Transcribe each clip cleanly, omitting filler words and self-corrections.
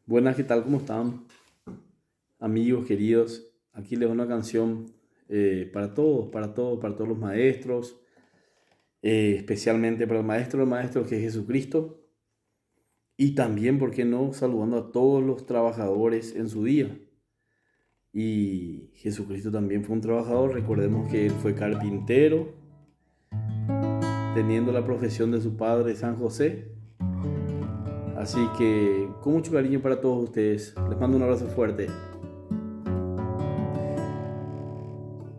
Buenas, ¿qué tal? ¿Cómo están? Amigos, queridos. Aquí les doy una canción para todos los maestros, especialmente para el maestro de maestros que es Jesucristo. Y también, ¿por qué no?, saludando a todos los trabajadores en su día. Y Jesucristo también fue un trabajador. Recordemos que él fue carpintero, teniendo la profesión de su padre San José. Así que con mucho cariño para todos ustedes. Les mando un abrazo fuerte.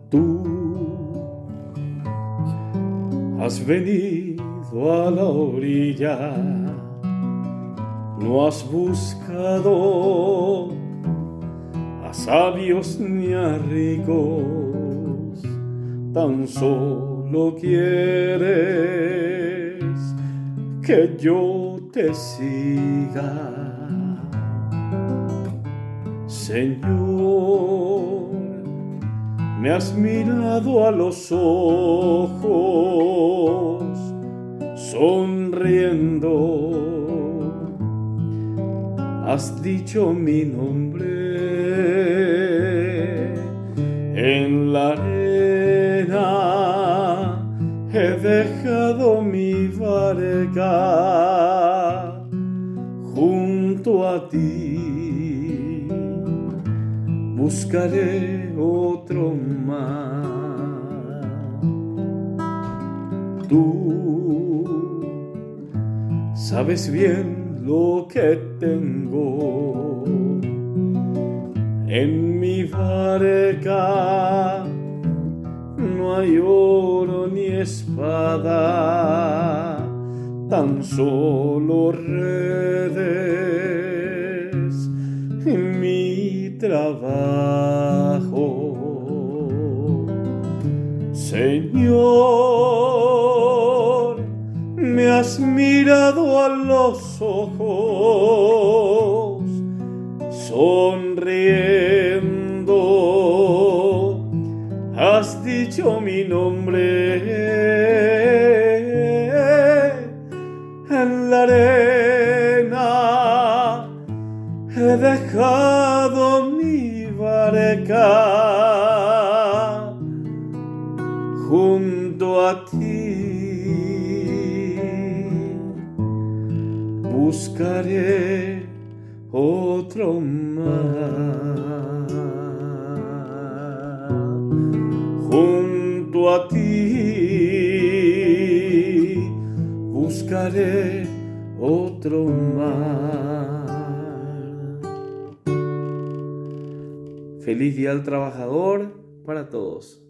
Tú has venido a la orilla, no has buscado a sabios ni a ricos, tan solo quieres que yo te siga. Señor, me has mirado a los ojos, sonriendo, has dicho mi nombre. En la arena he dejado mi barca junto a ti. Buscaré otro mar. Tú sabes bien lo que tengo en mi barca. No hay oro ni espada, tan solo redes y mi trabajo. Señor, me has mirado a los ojos, sonriendo, has dicho mi nombre. En la arena he dejado mi barca junto a ti. Buscaré otro mar. Junto a ti buscaré otro mar. Feliz Día del Trabajador para todos.